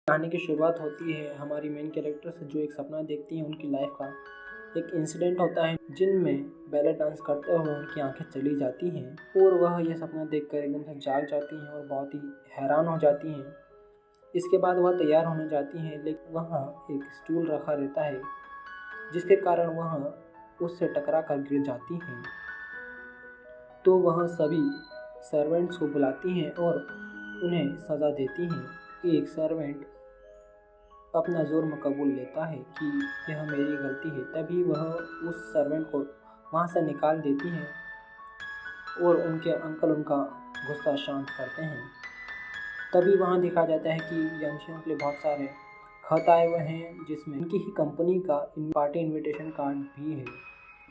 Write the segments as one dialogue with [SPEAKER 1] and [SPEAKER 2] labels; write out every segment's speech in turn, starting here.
[SPEAKER 1] कहानी की शुरुआत होती है हमारी मेन कैरेक्टर से, जो एक सपना देखती हैं उनकी लाइफ का। एक इंसिडेंट होता है जिनमें बैले डांस करते हुए उनकी आंखें चली जाती हैं और वह यह सपना देखकर एकदम से जाग जाती हैं और बहुत ही हैरान हो जाती हैं। इसके बाद वह तैयार होने जाती हैं, लेकिन वहाँ एक स्टूल रखा रहता है जिसके कारण वह उससे टकरा कर गिर जाती हैं। तो वह सभी सर्वेंट्स को बुलाती हैं और उन्हें सज़ा देती हैं। एक सर्वेंट अपना जुर्म कबूल लेता है कि यह मेरी गलती है। तभी वह उस सर्वेंट को वहाँ से निकाल देती हैं और उनके अंकल उनका गुस्सा शांत करते हैं। तभी वहाँ दिखा जाता है कि यंशियों के लिए बहुत सारे खत आए हुए हैं जिसमें उनकी ही कंपनी का पार्टी इनविटेशन कार्ड भी है।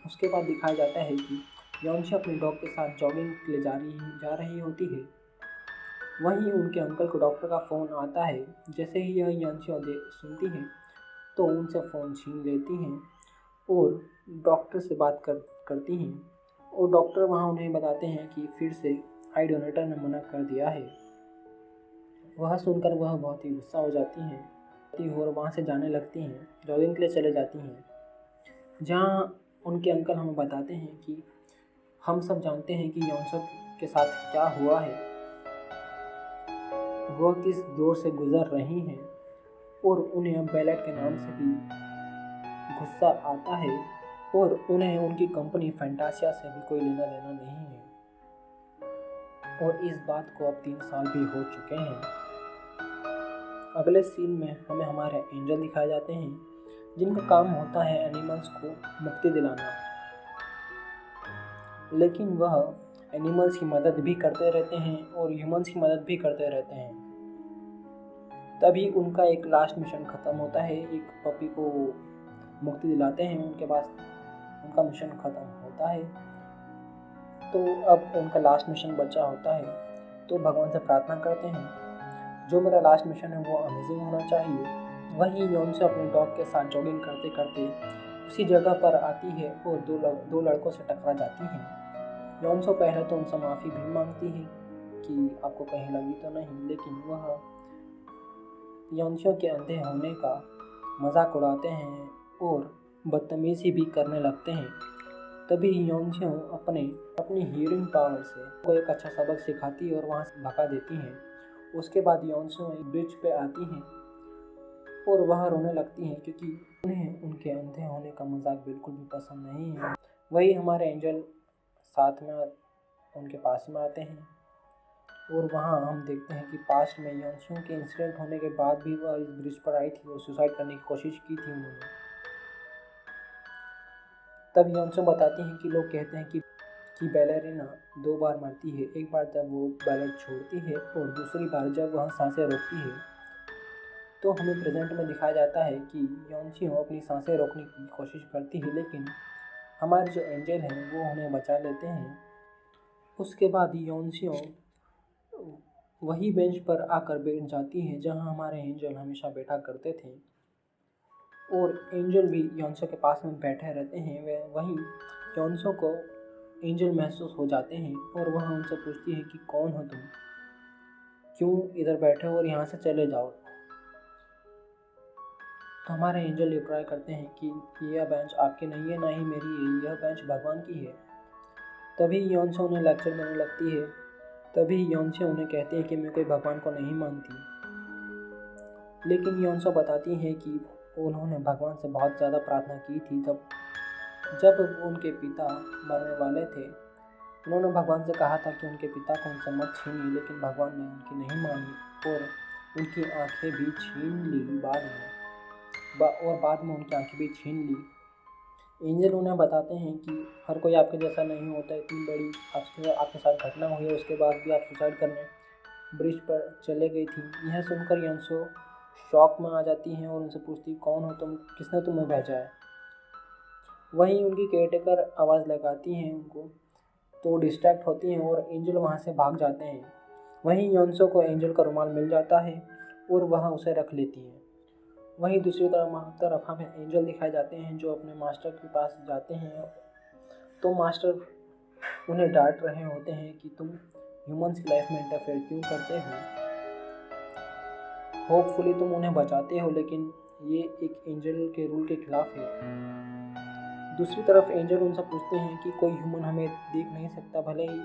[SPEAKER 1] उसके बाद दिखाया जाता है कि यंशी अपने डॉग के साथ जॉगिंग के लिए जा रही होती है। वहीं उनके अंकल को डॉक्टर का फ़ोन आता है। जैसे ही यह यंशी सुनती हैं तो उनसे फ़ोन छीन लेती हैं और डॉक्टर से बात करती हैं और डॉक्टर वहाँ उन्हें बताते हैं कि फिर से आई डोनेटर ने मना कर दिया है। वह सुनकर वह बहुत ही गुस्सा हो जाती हैं और वहाँ से जाने लगती हैं, जॉगिंग के लिए चले जाती हैं। जहाँ उनके अंकल हमें बताते हैं कि हम सब जानते हैं कि यंशी के साथ क्या हुआ है, वह किस दौर से गुजर रही हैं और उन्हें बैलेट के नाम से भी गुस्सा आता है और उन्हें उनकी कंपनी फैंटासिया से भी कोई लेना देना नहीं है। और इस बात को अब 3 साल भी हो चुके हैं। अगले सीन में हमें हमारे एंजल दिखाए जाते हैं जिनका काम होता है एनिमल्स को मुक्ति दिलाना, लेकिन वह एनिमल्स की मदद भी करते रहते हैं और ह्यूमंस की मदद भी करते रहते हैं। तभी उनका एक लास्ट मिशन ख़त्म होता है। एक पपी को मुक्ति दिलाते हैं, उनके पास उनका मिशन ख़त्म होता है। तो अब उनका लास्ट मिशन बचा होता है, तो भगवान से प्रार्थना करते हैं जो मेरा लास्ट मिशन है वो अमेजिंग होना चाहिए। वहीं यंशी अपने डॉग के साथ जॉगिंग करते करते उसी जगह पर आती है और दो लड़कों से टकरा जाती हैं। यंशी पहले तो उनसे माफ़ी भी मांगती है कि आपको कहीं लगी तो नहीं, लेकिन वह यंशियों के अंधे होने का मजाक उड़ाते हैं और बदतमीजी भी करने लगते हैं। तभी यंशी अपनी हियरिंग पावर से को एक अच्छा सबक सिखाती है और वहाँ से भगा देती हैं। उसके बाद यंशी एक ब्रिज पे आती हैं और वह रोने लगती हैं क्योंकि उन्हें उनके अंधे होने का मजाक बिल्कुल भी पसंद नहीं है। वही हमारे एंजल साथ में उनके पास में आते हैं और वहाँ हम देखते हैं कि पास्ट में यंशियों के इंसिडेंट होने के बाद भी वह इस ब्रिज पर आई थी और सुसाइड करने की कोशिश की थी उन्होंने। तब यंशी बताती हैं कि लोग कहते हैं कि बैलेरिना 2 बार मरती है, एक बार जब वो बैलेट छोड़ती है और दूसरी बार जब वह सांसें रोकती है। तो हमें प्रेजेंट में दिखाया जाता है कि यंशी अपनी सांसें रोकने की कोशिश करती है, लेकिन हमारे जो एंजल हैं वो उन्हें बचा लेते हैं। उसके बाद यंशी वही बेंच पर आकर बैठ जाती है जहां हमारे एंजल हमेशा बैठा करते थे और एंजल भी यंशी के पास में बैठे रहते हैं। वहीं यंशी को एंजल महसूस हो जाते हैं और वह उनसे पूछती है कि कौन हो तुम, क्यों इधर बैठे हो और यहाँ से चले जाओ। तो हमारे एंजल रिप्लाई करते हैं कि यह बेंच आपकी नहीं है, ना ही मेरी है, यह बेंच भगवान की है। तभी यंशी उन्हें लेक्चर देने लगती है। तभी यंशी उन्हें कहती है कि मैं कोई भगवान को नहीं मानती, लेकिन यंशी बताती है कि उन्होंने भगवान से बहुत ज़्यादा प्रार्थना की थी। जब उनके पिता मरने वाले थे, उन्होंने भगवान से कहा था कि उनके पिता को उनसे मत छीनिए, लेकिन भगवान ने उनकी नहीं मानी और उनकी आंखें भी छीन ली बाद में उनकी आंखें भी छीन ली। एंजल उन्हें बताते हैं कि हर कोई आपके जैसा नहीं होता, इतनी बड़ी आपके साथ घटना हुई है, उसके बाद भी आप सुसाइड करने ब्रिज पर चले गई थी। यह सुनकर यंशी शॉक में आ जाती हैं और उनसे पूछती कौन हो तुम, किसने तुम्हें भेजा है। वहीं उनकी केयरटेकर आवाज़ लगाती हैं उनको, तो डिस्ट्रैक्ट होती हैं और एंजल वहाँ से भाग जाते हैं। वहीं यंशी को एंजल का रुमाल मिल जाता है और वह उसे रख लेती है। वहीं दूसरी तरफ हमें एंजल दिखाए जाते हैं जो अपने मास्टर के पास जाते हैं। तो मास्टर उन्हें डांट रहे होते हैं कि तुम ह्यूमंस की लाइफ में इंटरफेयर क्यों करते हो। होपफुली तुम उन्हें बचाते हो, लेकिन ये एक एंजल के रूल के खिलाफ है। दूसरी तरफ एंजल उनसे पूछते हैं कि कोई ह्यूमन हमें देख नहीं सकता, भले ही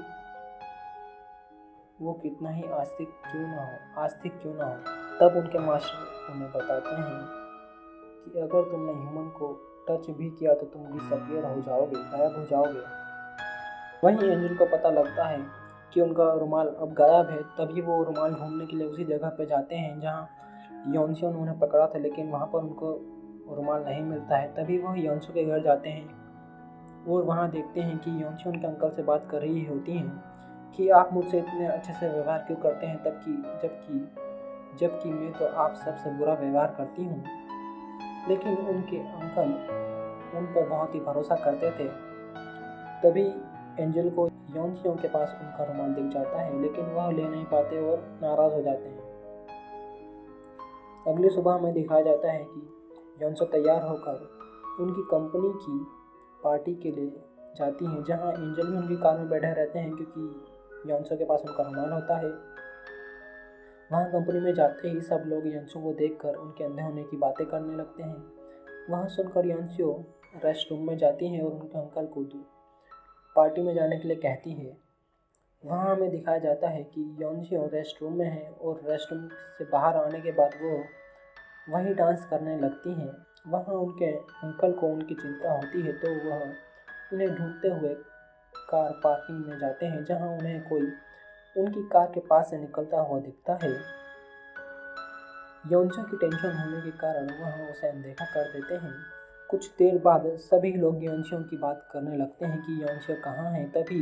[SPEAKER 1] वो कितना ही आस्तिक क्यों ना हो। तब उनके मास्टर उन्हें बताते हैं कि अगर तुमने ह्यूमन को टच भी किया तो तुम डिसअपियर हो जाओगे, गायब हो जाओगे। वहीं एंजल को पता लगता है कि उनका रुमाल अब गायब है। तभी वो रुमाल ढूंढने के लिए उसी जगह पर जाते हैं जहाँ योनसियो ने उन्हें पकड़ा था, लेकिन वहाँ पर उनको रुमाल नहीं मिलता है। तभी वह योनसियो के घर जाते हैं और वहाँ देखते हैं कि योनसियो उनके अंकल से बात कर रही होती हैं कि आप मुझसे इतने अच्छे से व्यवहार क्यों करते हैं, जबकि मैं तो आप सबसे बुरा व्यवहार करती हूँ। लेकिन उनके अंकल उन पर बहुत ही भरोसा करते थे। तभी एंजल को योनसियो के पास उनका रुमाल दिख जाता है, लेकिन वह ले नहीं पाते और नाराज़ हो जाते हैं। अगली सुबह हमें दिखाया जाता है कि योनसियो तैयार होकर उनकी कंपनी की पार्टी के लिए जाती हैं, जहाँ एंजल भी उनकी कार में बैठे रहते हैं क्योंकि योनसियो के पास उनका रुमाल होता है। वहाँ कंपनी में जाते ही सब लोग योनसियो को देखकर उनके अंधे होने की बातें करने लगते हैं। वह सुनकर योनसियो रेस्ट रूम में जाती हैं और उनके अंकल को पार्टी में जाने के लिए कहती है। वहाँ हमें दिखाया जाता है कि योनसियो रेस्ट रूम में है और रेस्ट रूम से बाहर आने के बाद वो वहीं डांस करने लगती हैं। वहाँ उनके अंकल को उनकी चिंता होती है, तो वह उन्हें ढूंढते हुए कार पार्किंग में जाते हैं, जहाँ उन्हें कोई उनकी कार के पास से निकलता हुआ दिखता है। योनसियो की टेंशन होने के कारण वह उसे अनदेखा कर देते हैं। कुछ देर बाद सभी लोग योनसियो की बात करने लगते हैं कि योनसियो कहाँ है। तभी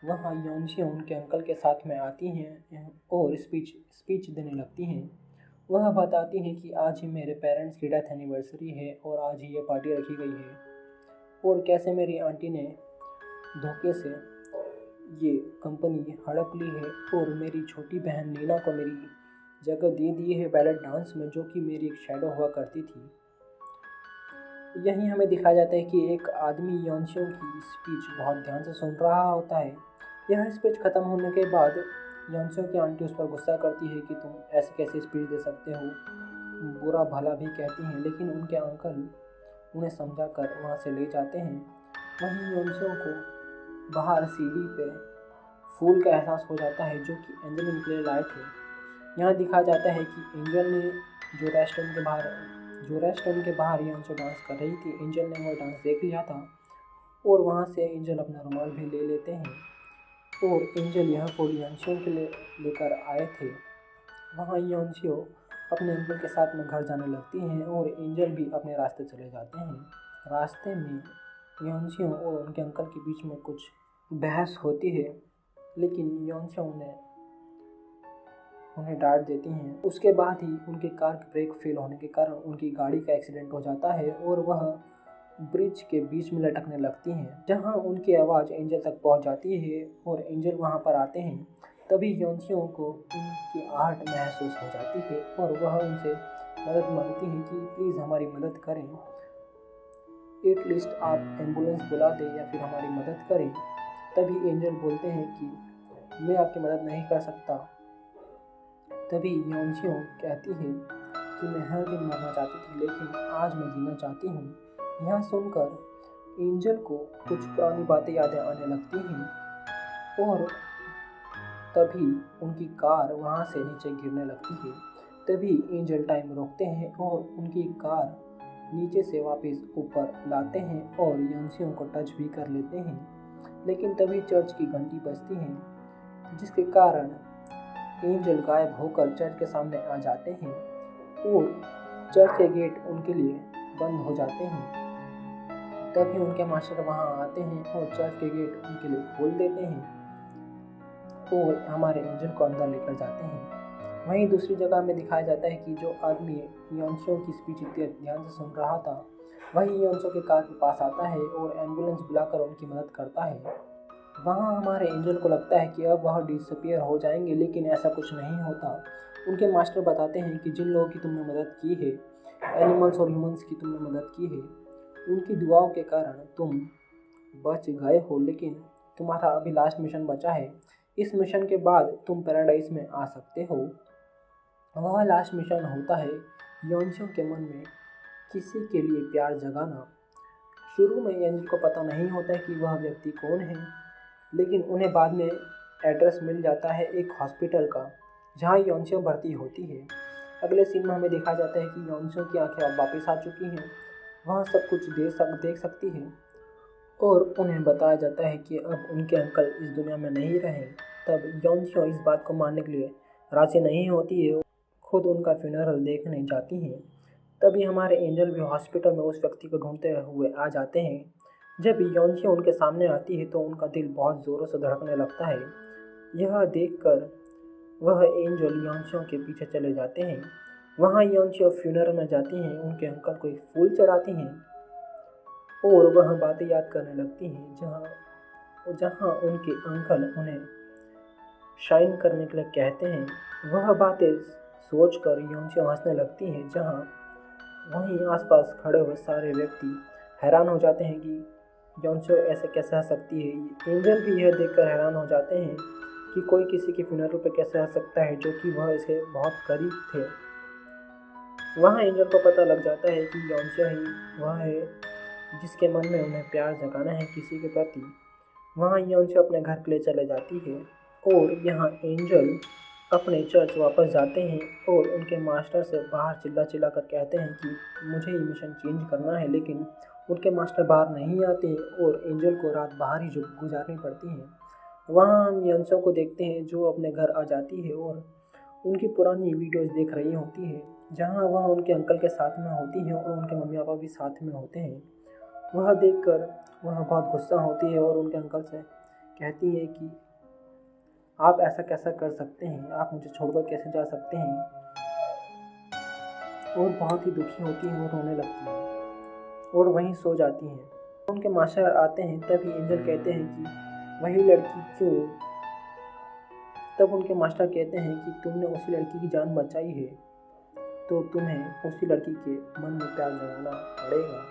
[SPEAKER 1] वहाँ योनसियो उनके अंकल के साथ में आती हैं और स्पीच देने लगती हैं। वह बताती हैं कि आज ही मेरे पेरेंट्स की डेथ एनिवर्सरी है और आज ही ये पार्टी रखी गई है, और कैसे मेरी आंटी ने धोखे से ये कंपनी हड़प ली है और मेरी छोटी बहन नीना को मेरी जगह दे दी है बैलेट डांस में, जो कि मेरी एक शैडो हुआ करती थी। यहीं हमें दिखाया जाता है कि एक आदमी योनसियो की स्पीच बहुत ध्यान से सुन रहा होता है। यह स्पीच ख़त्म होने के बाद योनसियो की आंटी उस पर गुस्सा करती है कि तुम ऐसे कैसे स्पीच दे सकते हो, बुरा भला भी कहती हैं, लेकिन उनके अंकल उन्हें समझाकर वहाँ से ले जाते हैं। वहीं योनसियो को बाहर सीढ़ी पे फूल का एहसास हो जाता है, जो कि एंजल उनके लिए लाए थे। यहाँ दिखाया जाता है कि एंजल ने जो रेस्टोरेंट के बाहर योनसियो डांस कर रही थी, एंजल ने वो डांस देख लिया था और वहाँ से एंजल अपना रुमाल भी ले लेते हैं और एंजल यह फूल योनसियो के लिए लेकर आए थे। वहाँ योनसियो अपने अंकल के साथ में घर जाने लगती हैं और एंजल भी अपने रास्ते चले जाते हैं। रास्ते में योनसियो और उनके अंकल के बीच में कुछ बहस होती है, लेकिन योनसियो उन्हें डांट देती हैं। उसके बाद ही उनकी कार की ब्रेक फेल होने के कारण उनकी गाड़ी का एक्सीडेंट हो जाता है और वह ब्रिज के बीच में लटकने लगती हैं, जहां उनकी आवाज़ एंजल तक पहुंच जाती है और एंजल वहां पर आते हैं। तभी योनसियो को उनकी आहट महसूस हो जाती है और वह उनसे मदद मांगती हैं कि प्लीज़ हमारी मदद करें, एटलीस्ट आप एम्बुलेंस बुला दें या फिर हमारी मदद करें। तभी एंजल बोलते हैं कि मैं आपकी मदद नहीं कर सकता। तभी योनसियो कहती है कि मैं हर दिन मरना चाहती थी, लेकिन आज मैं जीना चाहती हूँ। यह सुनकर एंजल को कुछ पुरानी बातें यादें आने लगती हैं और तभी उनकी कार वहाँ से नीचे गिरने लगती है। तभी एंजल टाइम रोकते हैं और उनकी कार नीचे से वापस ऊपर लाते हैं और योनसियो को टच भी कर लेते हैं। लेकिन तभी चर्च की घंटी बजती है, जिसके कारण एंजल गायब होकर चर्च के सामने आ जाते हैं और चर्च के गेट उनके लिए बंद हो जाते हैं। तभी उनके मास्टर वहां आते हैं और चर्च के गेट उनके लिए खोल देते हैं और हमारे एंजल को अंदर लेकर जाते हैं। वहीं दूसरी जगह में दिखाया जाता है कि जो आदमी योनसियो की स्पीच इतने ध्यान से सुन रहा था, वही योनसियो के कार के पास आता है और एम्बुलेंस बुलाकर उनकी मदद करता है। वहाँ हमारे एंजल को लगता है कि अब वह डिसअपियर हो जाएंगे, लेकिन ऐसा कुछ नहीं होता। उनके मास्टर बताते हैं कि जिन लोगों की तुमने मदद की है, एनिमल्स और ह्यूमंस की तुमने मदद की है, उनकी दुआओं के कारण तुम बच गए हो, लेकिन तुम्हारा अभी लास्ट मिशन बचा है। इस मिशन के बाद तुम पैराडाइज में आ सकते हो। वह लास्ट मिशन होता है योनसो के मन में किसी के लिए प्यार जगाना। शुरू में एंजल को पता नहीं होता है कि वह व्यक्ति कौन है, लेकिन उन्हें बाद में एड्रेस मिल जाता है एक हॉस्पिटल का जहां योनसो भर्ती होती है। अगले सीन में हमें दिखाया जाता है कि योनसो की आंखें अब वापस आ चुकी हैं, वह सब कुछ देख सकती है और उन्हें बताया जाता है कि अब उनके अंकल इस दुनिया में नहीं रहे। तब योनसो इस बात को मानने के लिए राजी नहीं होती है, खुद उनका फ्यूनरल देखने जाती हैं। तभी हमारे एंजल भी हॉस्पिटल में उस व्यक्ति को ढूंढते हुए आ जाते हैं। जब योनसो उनके सामने आती है तो उनका दिल बहुत ज़ोरों से धड़कने लगता है। यह देखकर वह एंजल योनसो के पीछे चले जाते हैं। वहाँ योनसो फ्यूनरल में जाती हैं, उनके अंकल को एक फूल चढ़ाती हैं और वह बातें याद करने लगती हैं जहाँ उनके अंकल उन्हें शाइन करने के लिए कहते हैं। वह बातें सोचकर योनसो हंसने लगती हैं, जहाँ वहीं आसपास खड़े हुए सारे व्यक्ति हैरान हो जाते हैं कि योनसो ऐसे कैसे हंस सकती है। एंजल भी यह देखकर हैरान हो जाते हैं कि कोई किसी के फ्यूनरल पर कैसे हंस सकता है, जो कि वह इसे बहुत करीब थे। वहाँ एंजल को पता लग जाता है कि योनसो ही वह है जिसके मन में उन्हें प्यार जगाना है किसी के प्रति। वहाँ योनसो अपने घर के लिए चले जाती है और यहाँ एंजल अपने चर्च वापस जाते हैं और उनके मास्टर से बाहर चिल्ला कर कहते हैं कि मुझे ये मिशन चेंज करना है, लेकिन उनके मास्टर बाहर नहीं आते और एंजल को रात बाहर ही गुजारनी पड़ती है। वहाँ हम योनसो को देखते हैं जो अपने घर आ जाती है और उनकी पुरानी वीडियोस देख रही होती है, जहाँ वह उनके अंकल के साथ में होती है और उनके मम्मी पापा भी साथ में होते हैं। वह देखकर वह बहुत गुस्सा होती है और उनके अंकल से कहती है कि आप ऐसा कैसा कर सकते हैं, आप मुझे छोड़कर कैसे जा सकते हैं। और बहुत ही दुखी होती है, वो रोने लगती है और वहीं सो जाती हैं। उनके मास्टर आते हैं, तभी एंजल कहते हैं कि वही लड़की क्यों। तब उनके मास्टर कहते हैं कि तुमने उसी लड़की की जान बचाई है, तो तुम्हें उसी लड़की के मन में प्यार जगाना पड़ेगा।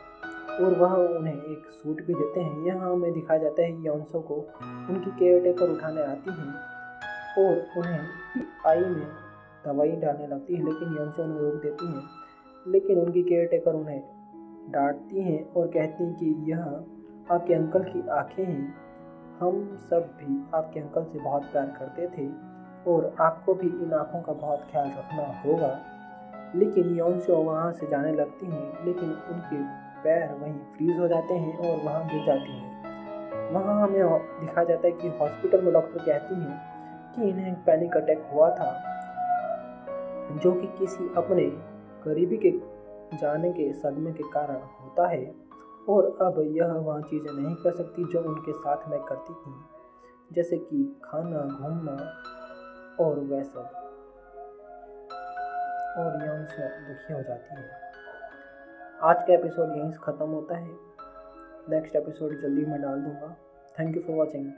[SPEAKER 1] और वह उन्हें एक सूट भी देते हैं। यहाँ हमें दिखाया जाता है कि योनसो को उनकी केयरटेकर उठाने आती हैं और उन्हें आई में दवाई डालने लगती है, लेकिन योनसो उन्हें रोक देती हैं। लेकिन उनकी केयरटेकर उन्हें डांटती हैं और कहती हैं कि यह आपके अंकल की आंखें हैं, हम सब भी आपके अंकल से बहुत प्यार करते थे और आपको भी इन आँखों का बहुत ख्याल रखना होगा। लेकिन योनसो वहाँ से जाने लगती हैं, लेकिन उनके पैर वहीं फ्रीज हो जाते हैं और वहाँ गिर जाती हैं। वहाँ हमें दिखाया जाता है कि हॉस्पिटल में डॉक्टर कहती हैं कि इन्हें पैनिक अटैक हुआ था, जो कि किसी अपने करीबी के जाने के सदमे के कारण होता है और अब यह वह चीज़ें नहीं कर सकती जो उनके साथ में करती थी, जैसे कि खाना, घूमना और वह सब। और योनसो दुखी हो जाती है। आज का एपिसोड यहीं से ख़त्म होता है। नेक्स्ट एपिसोड जल्दी मैं डाल दूँगा। Thank you for watching.